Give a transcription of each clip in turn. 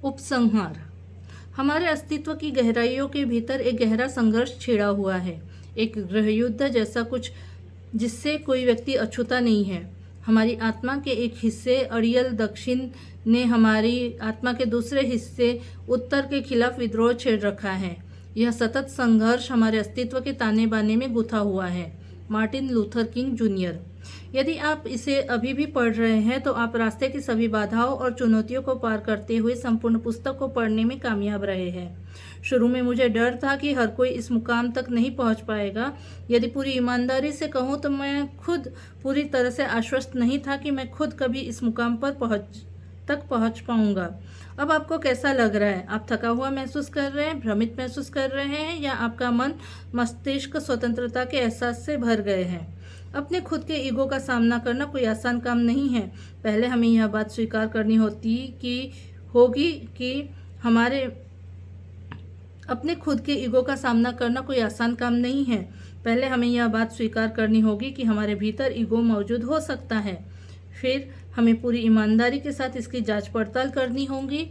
उपसंहार। हमारे अस्तित्व की गहराइयों के भीतर एक गहरा संघर्ष छिड़ा हुआ है, एक गृहयुद्ध जैसा कुछ जिससे कोई व्यक्ति अछूता नहीं है। हमारी आत्मा के एक हिस्से अड़ियल दक्षिण ने हमारी आत्मा के दूसरे हिस्से उत्तर के खिलाफ विद्रोह छेड़ रखा है। यह सतत संघर्ष हमारे अस्तित्व के ताने बाने में गुथा हुआ है। Martin Luther king junior. यदि आप इसे अभी भी पढ़ रहे हैं तो आप रास्ते की सभी बाधाओं और चुनौतियों को पार करते हुए संपूर्ण पुस्तक को पढ़ने में कामयाब रहे हैं। शुरू में मुझे डर था कि हर कोई इस मुकाम तक नहीं पहुंच पाएगा। यदि पूरी ईमानदारी से कहूं तो मैं खुद पूरी तरह से आश्वस्त नहीं था कि मैं खुद कभी इस मुकाम पर पहुंच पाऊंगा। अब आपको कैसा लग रहा है? आप थका हुआ महसूस कर रहे हैं, भ्रमित महसूस कर रहे हैं, या आपका मन मस्तिष्क स्वतंत्रता के एहसास से भर गए हैं? अपने खुद के ईगो का सामना करना कोई आसान काम नहीं है। पहले हमें यह बात स्वीकार करनी होगी कि हमारे अपने खुद के ईगो का सामना करना कोई आसान काम नहीं है। पहले हमें यह बात स्वीकार करनी होगी कि हमारे भीतर ईगो मौजूद हो सकता है। फिर हमें पूरी ईमानदारी के साथ इसकी जांच पड़ताल करनी होगी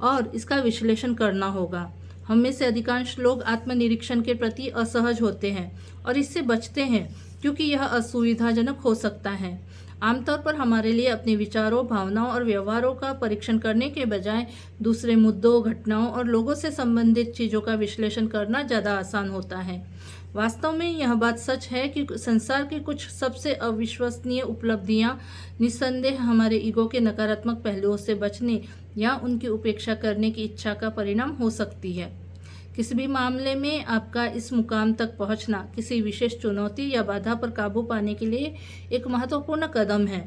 और इसका विश्लेषण करना होगा। हम में से अधिकांश लोग आत्मनिरीक्षण के प्रति असहज होते हैं और इससे बचते हैं क्योंकि यह असुविधाजनक हो सकता है। आमतौर पर हमारे लिए अपने विचारों, भावनाओं और व्यवहारों का परीक्षण करने के बजाय दूसरे मुद्दों, घटनाओं और लोगों से संबंधित चीज़ों का विश्लेषण करना ज़्यादा आसान होता है। वास्तव में यह बात सच है कि संसार की कुछ सबसे अविश्वसनीय उपलब्धियां निस्संदेह हमारे ईगो के नकारात्मक पहलुओं से बचने या उनकी उपेक्षा करने की इच्छा का परिणाम हो सकती है। किसी भी मामले में आपका इस मुकाम तक पहुंचना किसी विशेष चुनौती या बाधा पर काबू पाने के लिए एक महत्वपूर्ण कदम है।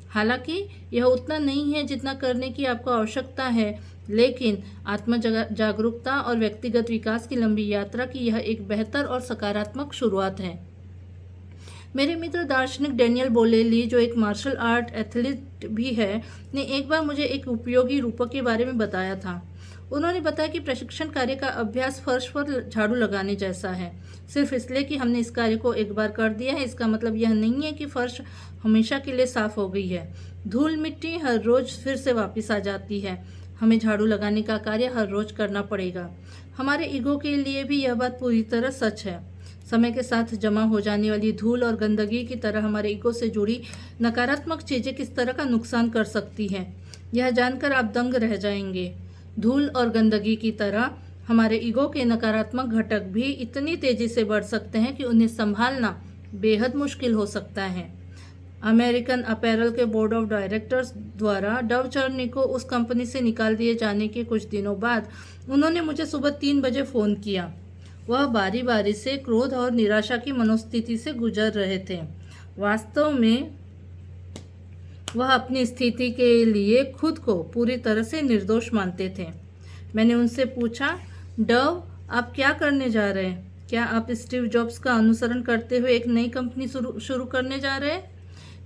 हालांकि यह उतना नहीं है जितना करने की आपको आवश्यकता है, लेकिन आत्म जागरूकता और व्यक्तिगत विकास की लंबी यात्रा की यह एक बेहतर और सकारात्मक शुरुआत है। मेरे मित्र दार्शनिक डैनियल बोलेली, जो एक मार्शल आर्ट एथलीट भी है, ने एक बार मुझे एक उपयोगी रूपक के बारे में बताया था। उन्होंने बताया कि प्रशिक्षण कार्य का अभ्यास फर्श पर झाड़ू लगाने जैसा है। सिर्फ इसलिए कि हमने इस कार्य को एक बार कर दिया है, इसका मतलब यह नहीं है कि फर्श हमेशा के लिए साफ हो गई है। धूल मिट्टी हर रोज फिर से वापस आ जाती है। हमें झाड़ू लगाने का कार्य हर रोज करना पड़ेगा। हमारे ईगो के लिए भी यह बात पूरी तरह सच है। समय के साथ जमा हो जाने वाली धूल और गंदगी की तरह हमारे ईगो से जुड़ी नकारात्मक चीज़ें किस तरह का नुकसान कर सकती हैं, यह जानकर आप दंग रह जाएंगे। धूल और गंदगी की तरह हमारे ईगो के नकारात्मक घटक भी इतनी तेजी से बढ़ सकते हैं कि उन्हें संभालना बेहद मुश्किल हो सकता है। अमेरिकन अपैरल के बोर्ड ऑफ डायरेक्टर्स द्वारा डव चर्नी को उस कंपनी से निकाल दिए जाने के कुछ दिनों बाद उन्होंने मुझे सुबह 3 बजे फ़ोन किया। वह बारी बारी से क्रोध और निराशा की मनोस्थिति से गुजर रहे थे। वास्तव में वह अपनी स्थिति के लिए खुद को पूरी तरह से निर्दोष मानते थे। मैंने उनसे पूछा, डव, आप क्या करने जा रहे हैं? क्या आप स्टीव जॉब्स का अनुसरण करते हुए एक नई कंपनी शुरू करने जा रहे हैं?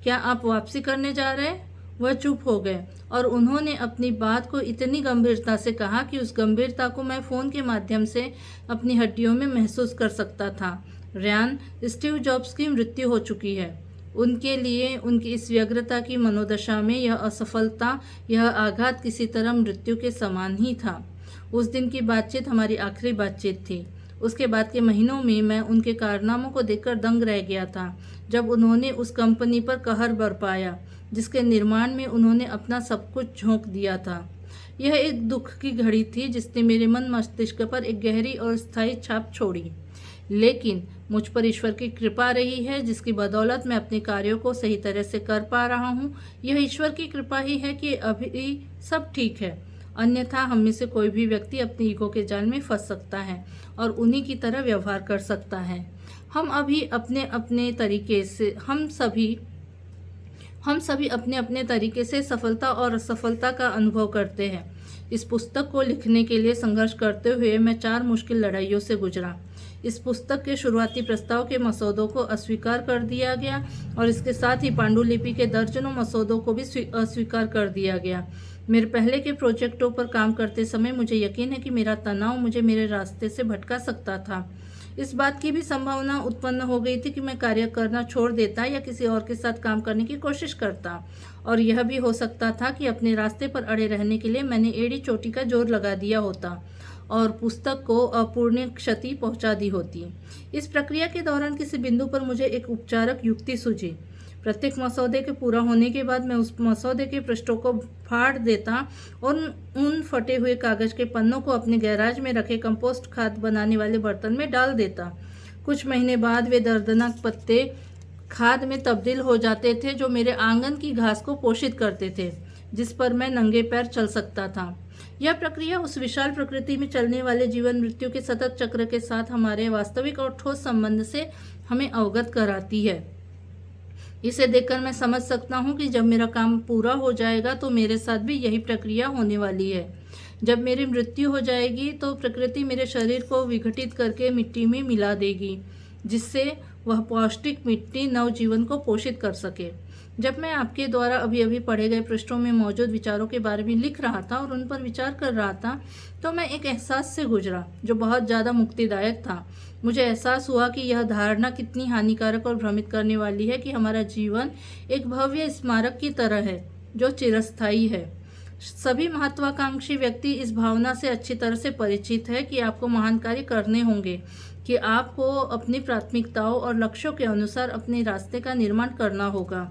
क्या आप वापसी करने जा रहे हैं? वह चुप हो गए और उन्होंने अपनी बात को इतनी गंभीरता से कहा कि उस गंभीरता को मैं फ़ोन के माध्यम से अपनी हड्डियों में महसूस कर सकता था। रयान, स्टीव जॉब्स की मृत्यु हो चुकी है। उनके लिए उनकी इस व्यग्रता की मनोदशा में यह असफलता, यह आघात किसी तरह मृत्यु के समान ही था। उस दिन की बातचीत हमारी आखिरी बातचीत थी। उसके बाद के महीनों में मैं उनके कारनामों को देखकर दंग रह गया था, जब उन्होंने उस कंपनी पर कहर बरपाया जिसके निर्माण में उन्होंने अपना सब कुछ झोंक दिया था। यह एक दुख की घड़ी थी जिसने मेरे मन मस्तिष्क पर एक गहरी और स्थायी छाप छोड़ी, लेकिन मुझ पर ईश्वर की कृपा रही है जिसकी बदौलत मैं अपने कार्यों को सही तरह से कर पा रहा हूँ। यह ईश्वर की कृपा ही है कि अभी सब ठीक है, अन्यथा हम में से कोई भी व्यक्ति अपने ईगो के जाल में फंस सकता है और उन्हीं की तरह व्यवहार कर सकता है। हम सभी अपने अपने तरीके से सफलता और असफलता का अनुभव करते हैं। इस पुस्तक को लिखने के लिए संघर्ष करते हुए मैं 4 मुश्किल लड़ाइयों से गुजरा। इस पुस्तक के शुरुआती प्रस्ताव के मसौदों को अस्वीकार कर दिया गया और इसके साथ ही पांडुलिपि के दर्जनों मसौदों को भी अस्वीकार कर दिया गया। मेरे पहले के प्रोजेक्टों पर काम करते समय मुझे यकीन है कि मेरा तनाव मुझे मेरे रास्ते से भटका सकता था। इस बात की भी संभावना उत्पन्न हो गई थी कि मैं कार्य करना छोड़ देता या किसी और के साथ काम करने की कोशिश करता, और यह भी हो सकता था कि अपने रास्ते पर अड़े रहने के लिए मैंने एड़ी चोटी का जोर लगा दिया होता और पुस्तक को अपूर्णीय क्षति पहुंचा दी होती। इस प्रक्रिया के दौरान किसी बिंदु पर मुझे एक उपचारक युक्ति सूझी। प्रत्येक मसौदे के पूरा होने के बाद मैं उस मसौदे के पृष्ठों को फाड़ देता और उन फटे हुए कागज के पन्नों को अपने गैराज में रखे कंपोस्ट खाद बनाने वाले बर्तन में डाल देता। कुछ महीने बाद वे दर्दनाक पत्ते खाद में तब्दील हो जाते थे जो मेरे आंगन की घास को पोषित करते थे, जिस पर मैं नंगे पैर चल सकता था। यह प्रक्रिया उस विशाल प्रकृति में चलने वाले जीवन मृत्यु के सतत चक्र के साथ हमारे वास्तविक और ठोस संबंध से हमें अवगत कराती है। इसे देखकर मैं समझ सकता हूँ कि जब मेरा काम पूरा हो जाएगा तो मेरे साथ भी यही प्रक्रिया होने वाली है। जब मेरी मृत्यु हो जाएगी तो प्रकृति मेरे शरीर को विघटित करके मिट्टी में मिला देगी, जिससे वह पौष्टिक मिट्टी नवजीवन को पोषित कर सके। जब मैं आपके द्वारा अभी अभी पढ़े गए पृष्ठों में मौजूद विचारों के बारे में लिख रहा था और उन पर विचार कर रहा था, तो मैं एक एहसास से गुजरा जो बहुत ज़्यादा मुक्तिदायक था। मुझे एहसास हुआ कि यह धारणा कितनी हानिकारक और भ्रमित करने वाली है कि हमारा जीवन एक भव्य स्मारक की तरह है जो चिरस्थायी है। सभी महत्वाकांक्षी व्यक्ति इस भावना से अच्छी तरह से परिचित है कि आपको महान कार्य करने होंगे, कि आपको अपनी प्राथमिकताओं और लक्ष्यों के अनुसार अपने रास्ते का निर्माण करना होगा,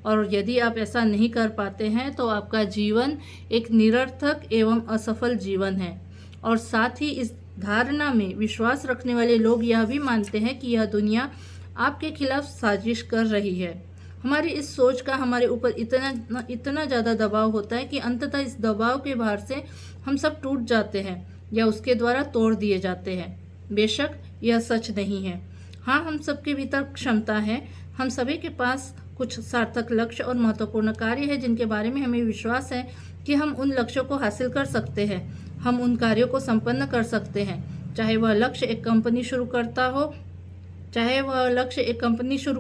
और यदि आप ऐसा नहीं कर पाते हैं तो आपका जीवन एक निरर्थक एवं असफल जीवन है। और साथ ही इस धारणा में विश्वास रखने वाले लोग यह भी मानते हैं कि यह दुनिया आपके खिलाफ साजिश कर रही है। हमारी इस सोच का हमारे ऊपर इतना ज़्यादा दबाव होता है कि अंततः इस दबाव के भार से हम सब टूट जाते हैं या उसके द्वारा तोड़ दिए जाते हैं। बेशक यह सच नहीं है। हाँ, हम सबके भीतर क्षमता है। हम सभी के पास कुछ सार्थक लक्ष्य और महत्वपूर्ण कार्य है जिनके बारे में हमें विश्वास है कि हम उन लक्ष्यों को हासिल कर सकते हैं। हम उन कार्यों को संपन्न कर सकते हैं, चाहे वह लक्ष्य एक कंपनी शुरू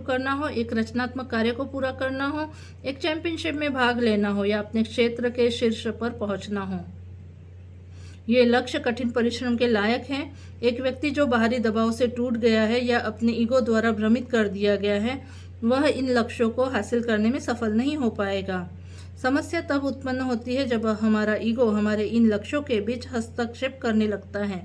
करना हो, एक रचनात्मक कार्य को पूरा करना हो, एक चैंपियनशिप में भाग लेना हो या अपने क्षेत्र के शीर्ष पर पहुंचना हो। ये लक्ष्य कठिन परिश्रम के लायक हैं। एक व्यक्ति जो बाहरी दबाव से टूट गया है या अपने ईगो द्वारा भ्रमित कर दिया गया है, वह इन लक्ष्यों को हासिल करने में सफल नहीं हो पाएगा। समस्या तब उत्पन्न होती है जब हमारा ईगो हमारे इन लक्ष्यों के बीच हस्तक्षेप करने लगता है,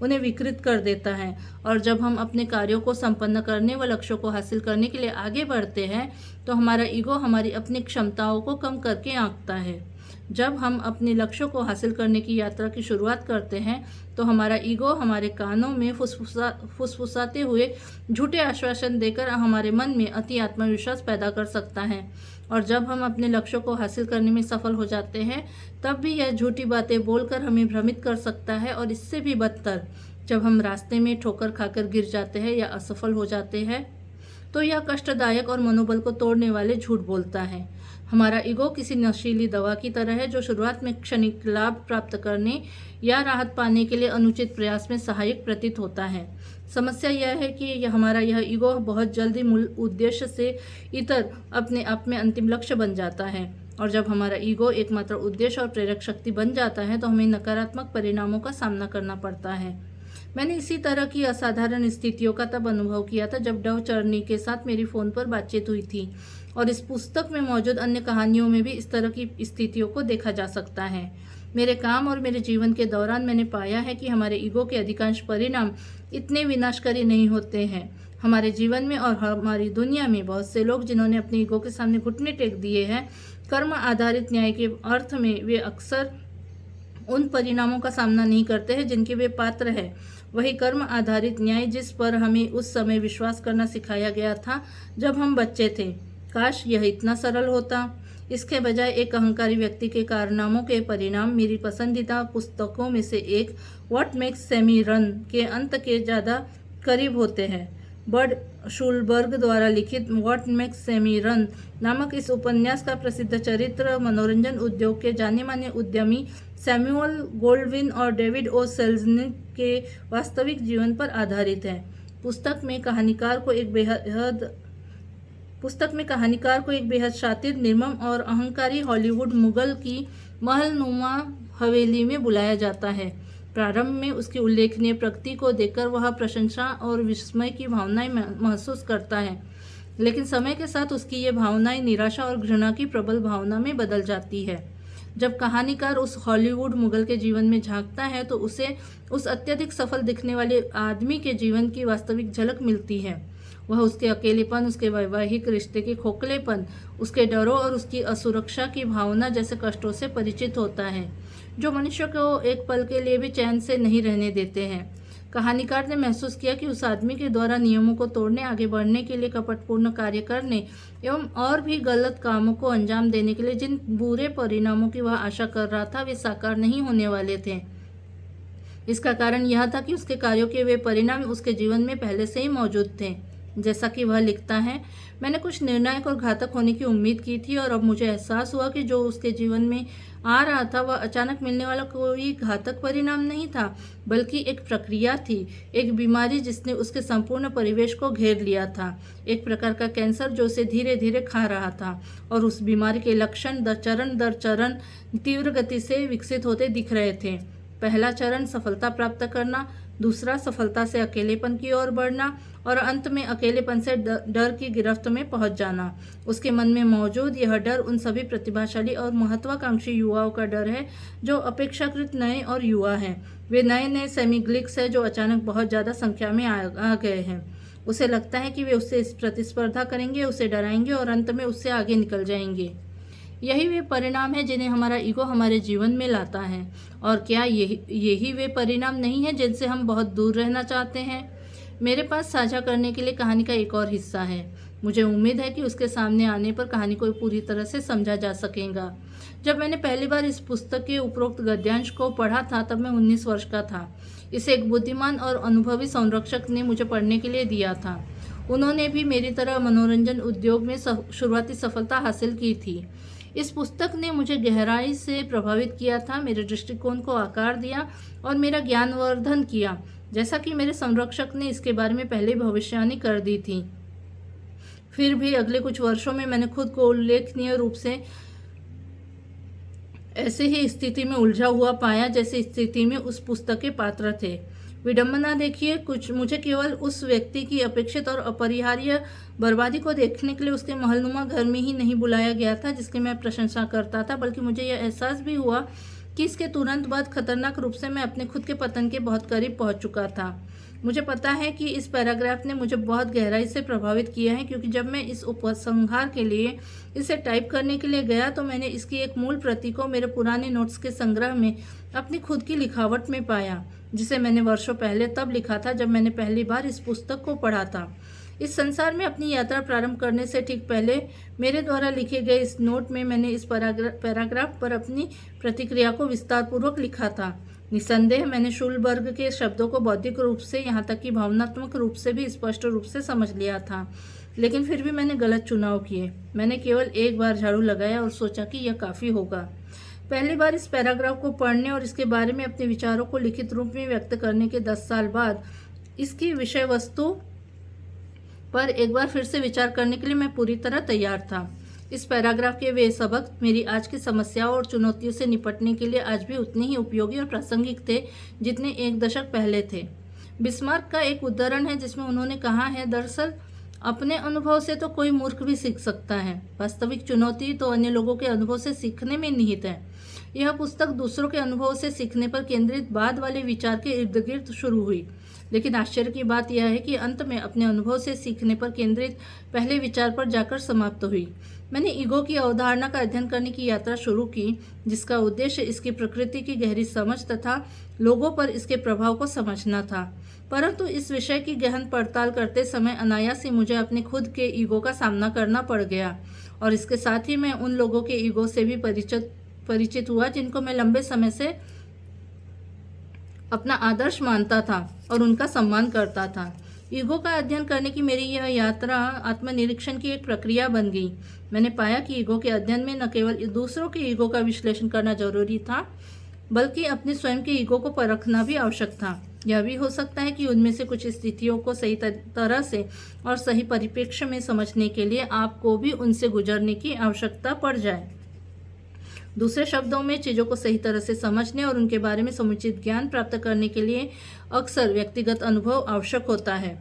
उन्हें विकृत कर देता है, और जब हम अपने कार्यों को संपन्न करने व लक्ष्यों को हासिल करने के लिए आगे बढ़ते हैं तो हमारा ईगो हमारी अपनी क्षमताओं को कम करके आंकता है। जब हम अपने लक्ष्यों को हासिल करने की यात्रा की शुरुआत करते हैं तो हमारा ईगो हमारे कानों में फुसफुसाते हुए झूठे आश्वासन देकर हमारे मन में अति आत्मविश्वास पैदा कर सकता है, और जब हम अपने लक्ष्यों को हासिल करने में सफल हो जाते हैं तब भी यह झूठी बातें बोलकर हमें भ्रमित कर सकता है। और इससे भी बदतर, जब हम रास्ते में ठोकर खाकर गिर जाते हैं या असफल हो जाते हैं तो यह कष्टदायक और मनोबल को तोड़ने वाले झूठ बोलता है। हमारा ईगो किसी नशीली दवा की तरह है जो शुरुआत में क्षणिक लाभ प्राप्त करने या राहत पाने के लिए अनुचित प्रयास में सहायक प्रतीत होता है। समस्या यह है कि हमारा यह ईगो बहुत जल्दी मूल उद्देश्य से इतर अपने आप में अंतिम लक्ष्य बन जाता है, और जब हमारा ईगो एकमात्र उद्देश्य और प्रेरक शक्ति बन जाता है तो हमें नकारात्मक परिणामों का सामना करना पड़ता है। मैंने इसी तरह की असाधारण स्थितियों का तब अनुभव किया था जब डव चर्नी के साथ मेरी फ़ोन पर बातचीत हुई थी, और इस पुस्तक में मौजूद अन्य कहानियों में भी इस तरह की स्थितियों को देखा जा सकता है। मेरे काम और मेरे जीवन के दौरान मैंने पाया है कि हमारे ईगो के अधिकांश परिणाम इतने विनाशकारी नहीं होते हैं। हमारे जीवन में और हमारी दुनिया में बहुत से लोग जिन्होंने अपने ईगो के सामने घुटने टेक दिए हैं, कर्म आधारित न्याय के अर्थ में वे अक्सर उन परिणामों का सामना नहीं करते हैं जिनके वे पात्र हैं। वही कर्म आधारित न्याय जिस पर हमें उस समय विश्वास करना सिखाया गया था जब हम बच्चे थे, काश यह इतना सरल होता। इसके बजाय एक अहंकारी व्यक्ति के कारनामों के परिणाम मेरी पसंदीदा पुस्तकों में से एक व्हाट मेक्स सेमी रन के अंत के ज़्यादा करीब होते हैं। बर्ड शूलबर्ग द्वारा लिखित व्हाट मेक्स सेमी रन नामक इस उपन्यास का प्रसिद्ध चरित्र मनोरंजन उद्योग के जाने माने उद्यमी सैमुअल गोल्डविन और डेविड ओ सेल्ज़निक के वास्तविक जीवन पर आधारित है। पुस्तक में कहानीकार को एक बेहद शातिर, निर्मम और अहंकारी हॉलीवुड मुगल की महलनुमा हवेली में बुलाया जाता है प्रारंभ में उसकी उल्लेखनीय प्रगति को देखकर वह प्रशंसा और विस्मय की भावनाएं महसूस करता है, लेकिन समय के साथ उसकी ये भावनाएं निराशा और घृणा की प्रबल भावना में बदल जाती है। जब कहानीकार उस हॉलीवुड मुगल के जीवन में झांकता है तो उसे उस अत्यधिक सफल दिखने वाले आदमी के जीवन की वास्तविक झलक मिलती है। वह उसके अकेलेपन, उसके वैवाहिक रिश्ते के खोखलेपन, उसके डरों और उसकी असुरक्षा की भावना जैसे कष्टों से परिचित होता है, जो मनुष्य को एक पल के लिए भी चैन से नहीं रहने देते हैं। कहानीकार ने महसूस किया कि उस आदमी के द्वारा नियमों को तोड़ने, आगे बढ़ने के लिए कपटपूर्ण कार्य करने एवं और भी गलत कामों को अंजाम देने के लिए जिन बुरे परिणामों की वह आशा कर रहा था वे साकार नहीं होने वाले थे। इसका कारण यह था कि उसके कार्यों के वे परिणाम उसके जीवन में पहले से ही मौजूद थे। जैसा कि वह लिखता है, मैंने कुछ निर्णायक और घातक होने की उम्मीद की थी और अब मुझे एहसास हुआ कि जो उसके जीवन में आ रहा था वह अचानक मिलने वाला कोई घातक परिणाम नहीं था, बल्कि एक प्रक्रिया थी, एक बीमारी जिसने उसके संपूर्ण परिवेश को घेर लिया था, एक प्रकार का कैंसर जो उसे धीरे धीरे खा रहा था और उस बीमारी के लक्षण चरण दर चरण तीव्र गति से विकसित होते दिख रहे थे। पहला चरण सफलता प्राप्त करना, दूसरा सफलता से अकेलेपन की ओर बढ़ना और अंत में अकेलेपन से डर की गिरफ्त में पहुंच जाना। उसके मन में मौजूद यह डर उन सभी प्रतिभाशाली और महत्वाकांक्षी युवाओं का डर है जो अपेक्षाकृत नए और युवा हैं। वे नए नए सेमीग्लिक्स हैं जो अचानक बहुत ज़्यादा संख्या में आ गए हैं। उसे लगता है कि वे उससे प्रतिस्पर्धा करेंगे, उसे डराएंगे और अंत में उससे आगे निकल जाएंगे। यही वे परिणाम है जिन्हें हमारा ईगो हमारे जीवन में लाता है। और क्या यही वे परिणाम नहीं है जिनसे हम बहुत दूर रहना चाहते हैं? मेरे पास साझा करने के लिए कहानी का एक और हिस्सा है। मुझे उम्मीद है कि उसके सामने आने पर कहानी को पूरी तरह से समझा जा सकेगा। जब मैंने पहली बार इस पुस्तक के उपरोक्त गद्यांश को पढ़ा था तब मैं 19 वर्ष का था। इसे एक बुद्धिमान और अनुभवी संरक्षक ने मुझे पढ़ने के लिए दिया था। उन्होंने भी मेरी तरह मनोरंजन उद्योग में शुरुआती सफलता हासिल की थी। इस पुस्तक ने मुझे गहराई से प्रभावित किया था, मेरे दृष्टिकोण को आकार दिया और मेरा ज्ञानवर्धन किया, जैसा कि मेरे संरक्षक ने इसके बारे में पहले भविष्यवाणी कर दी थी। फिर भी अगले कुछ वर्षों में मैंने खुद को उल्लेखनीय रूप से ऐसे ही स्थिति में उलझा हुआ पाया जैसे स्थिति में उस पुस्तक के पात्र थे। विडंबना देखिए, मुझे केवल उस व्यक्ति की अपेक्षित और अपरिहार्य बर्बादी को देखने के लिए उसके महलनुमा घर में ही नहीं बुलाया गया था जिसकी मैं प्रशंसा करता था, बल्कि मुझे यह एहसास भी हुआ कि इसके तुरंत बाद खतरनाक रूप से मैं अपने खुद के पतन के बहुत करीब पहुंच चुका था। मुझे पता है कि इस पैराग्राफ ने मुझे बहुत गहराई से प्रभावित किया है, क्योंकि जब मैं इस उपसंहार के लिए इसे टाइप करने के लिए गया तो मैंने इसकी एक मूल प्रति को मेरे पुराने नोट्स के संग्रह में अपनी खुद की लिखावट में पाया, जिसे मैंने वर्षों पहले तब लिखा था जब मैंने पहली बार इस पुस्तक को पढ़ा था। इस संसार में अपनी यात्रा प्रारंभ करने से ठीक पहले मेरे द्वारा लिखे गए इस नोट में मैंने इस पैराग्राफ पर अपनी प्रतिक्रिया को विस्तारपूर्वक लिखा था। निसंदेह मैंने शूलबर्ग के शब्दों को बौद्धिक रूप से यहाँ तक कि भावनात्मक रूप से भी स्पष्ट रूप से समझ लिया था, लेकिन फिर भी मैंने गलत चुनाव किए। मैंने केवल एक बार झाड़ू लगाया और सोचा कि यह काफ़ी होगा। पहली बार इस पैराग्राफ को पढ़ने और इसके बारे में अपने विचारों को लिखित रूप में व्यक्त करने के 10 साल बाद इसकी विषय वस्तु पर एक बार फिर से विचार करने के लिए मैं पूरी तरह तैयार था। इस पैराग्राफ के वे सबक मेरी आज की समस्याओं और चुनौतियों से निपटने के लिए आज भी उतने ही उपयोगी और प्रासंगिक थे जितने एक दशक पहले थे। बिस्मार्क का एक उदाहरण है जिसमें उन्होंने कहा है, दरअसल अपने अनुभव से तो कोई मूर्ख भी सीख सकता है, वास्तविक चुनौती तो अन्य लोगों के अनुभव से सीखने में निहित है। यह पुस्तक दूसरों के अनुभव से सीखने पर केंद्रित बाद वाले विचार के इर्द गिर्द शुरू हुई, लेकिन आश्चर्य की बात यह है कि अंत में अपने अनुभव से सीखने पर केंद्रित पहले विचार पर जाकर समाप्त हुई। मैंने ईगो की अवधारणा का अध्ययन करने की यात्रा शुरू की, जिसका उद्देश्य इसकी प्रकृति की गहरी समझ तथा लोगों पर इसके प्रभाव को समझना था। परंतु इस विषय की गहन पड़ताल करते समय अनायास ही मुझे अपने खुद के ईगो का सामना करना पड़ गया, और इसके साथ ही मैं उन लोगों के ईगो से भी परिचित हुआ जिनको मैं लंबे समय से अपना आदर्श मानता था और उनका सम्मान करता था। ईगो का अध्ययन करने की मेरी यह यात्रा आत्मनिरीक्षण की एक प्रक्रिया बन गई। मैंने पाया कि ईगो के अध्ययन में न केवल दूसरों के ईगो का विश्लेषण करना जरूरी था, बल्कि अपने स्वयं के ईगो को परखना भी आवश्यक था। यह भी हो सकता है कि उनमें से कुछ स्थितियों को सही तरह से और सही परिप्रेक्ष्य में समझने के लिए आपको भी उनसे गुजरने की आवश्यकता पड़ जाए। दूसरे शब्दों में, चीज़ों को सही तरह से समझने और उनके बारे में समुचित ज्ञान प्राप्त करने के लिए अक्सर व्यक्तिगत अनुभव आवश्यक होता है,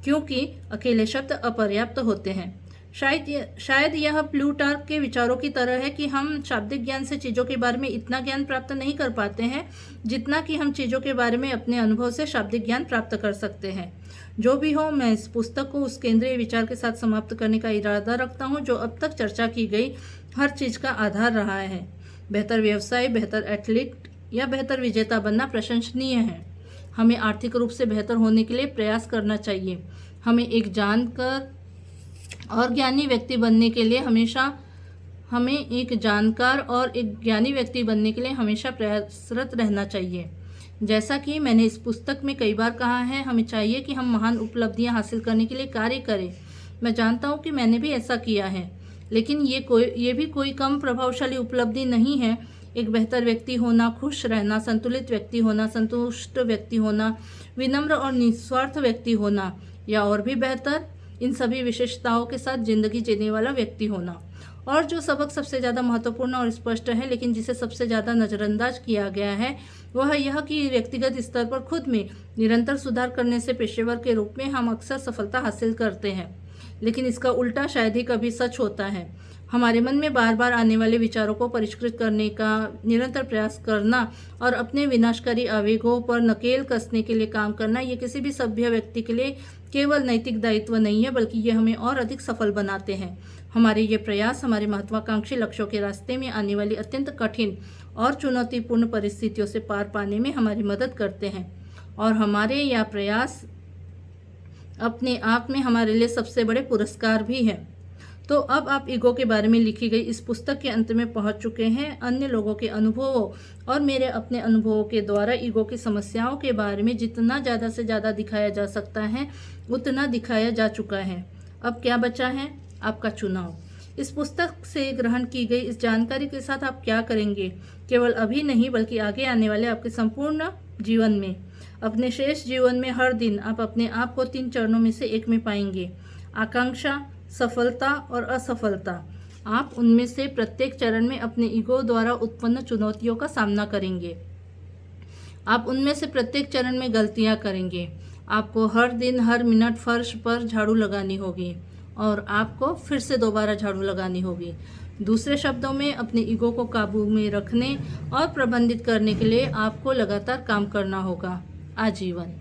क्योंकि अकेले शब्द अपर्याप्त होते हैं। शायद यह प्लूटार्क के विचारों की तरह है कि हम शाब्दिक ज्ञान से चीज़ों के बारे में इतना ज्ञान प्राप्त नहीं कर पाते हैं जितना कि हम चीज़ों के बारे में अपने अनुभव से शाब्दिक ज्ञान प्राप्त कर सकते हैं। जो भी हो, मैं इस पुस्तक को उस केंद्रीय विचार के साथ समाप्त करने का इरादा रखता हूँ जो अब तक चर्चा की गई हर चीज़ का आधार रहा है। बेहतर व्यवसाय, बेहतर एथलीट या बेहतर विजेता बनना प्रशंसनीय है। हमें आर्थिक रूप से बेहतर होने के लिए प्रयास करना चाहिए। हमें एक जानकार और ज्ञानी व्यक्ति बनने के लिए हमेशा प्रयासरत रहना चाहिए। जैसा कि मैंने इस पुस्तक में कई बार कहा है, हमें चाहिए कि हम महान उपलब्धियां हासिल करने के लिए कार्य करें। मैं जानता हूं कि मैंने भी ऐसा किया है, लेकिन ये भी कोई कम प्रभावशाली उपलब्धि नहीं है। एक बेहतर व्यक्ति होना, खुश रहना, संतुलित व्यक्ति होना, संतुष्ट व्यक्ति होना, विनम्र और निस्वार्थ व्यक्ति होना, या और भी बेहतर, इन सभी विशेषताओं के साथ जिंदगी जीने वाला व्यक्ति होना। और जो सबक सबसे ज़्यादा महत्वपूर्ण और स्पष्ट है, लेकिन जिसे सबसे ज़्यादा नज़रअंदाज किया गया है, वह यह कि व्यक्तिगत स्तर पर खुद में निरंतर सुधार करने से पेशेवर के रूप में हम अक्सर सफलता हासिल करते हैं, लेकिन इसका उल्टा शायद ही कभी सच होता है। हमारे मन में बार बार आने वाले विचारों को परिष्कृत करने का निरंतर प्रयास करना और अपने विनाशकारी आवेगों पर नकेल कसने के लिए काम करना, ये किसी भी सभ्य व्यक्ति के लिए केवल नैतिक दायित्व नहीं है, बल्कि ये हमें और अधिक सफल बनाते हैं। हमारे ये प्रयास हमारे महत्वाकांक्षी लक्ष्यों के रास्ते में आने वाली अत्यंत कठिन और चुनौतीपूर्ण परिस्थितियों से पार पाने में हमारी मदद करते हैं, और हमारे यह प्रयास अपने आप में हमारे लिए सबसे बड़े पुरस्कार भी हैं। तो अब आप ईगो के बारे में लिखी गई इस पुस्तक के अंत में पहुंच चुके हैं। अन्य लोगों के अनुभवों और मेरे अपने अनुभवों के द्वारा ईगो की समस्याओं के बारे में जितना ज़्यादा से ज़्यादा दिखाया जा सकता है, उतना दिखाया जा चुका है। अब क्या बचा है? आपका चुनाव। इस पुस्तक से ग्रहण की गई इस जानकारी के साथ आप क्या करेंगे? केवल अभी नहीं, बल्कि आगे आने वाले आपके संपूर्ण जीवन में, अपने शेष जीवन में हर दिन आप अपने आप को 3 चरणों में से एक में पाएंगे: आकांक्षा, सफलता और असफलता। आप उनमें से प्रत्येक चरण में अपने ईगो द्वारा उत्पन्न चुनौतियों का सामना करेंगे। आप उनमें से प्रत्येक चरण में गलतियां करेंगे। आपको हर दिन, हर मिनट फर्श पर झाड़ू लगानी होगी और आपको फिर से दोबारा झाड़ू लगानी होगी। दूसरे शब्दों में, अपने ईगो को काबू में रखने और प्रबंधित करने के लिए आपको लगातार काम करना होगा, आजीवन।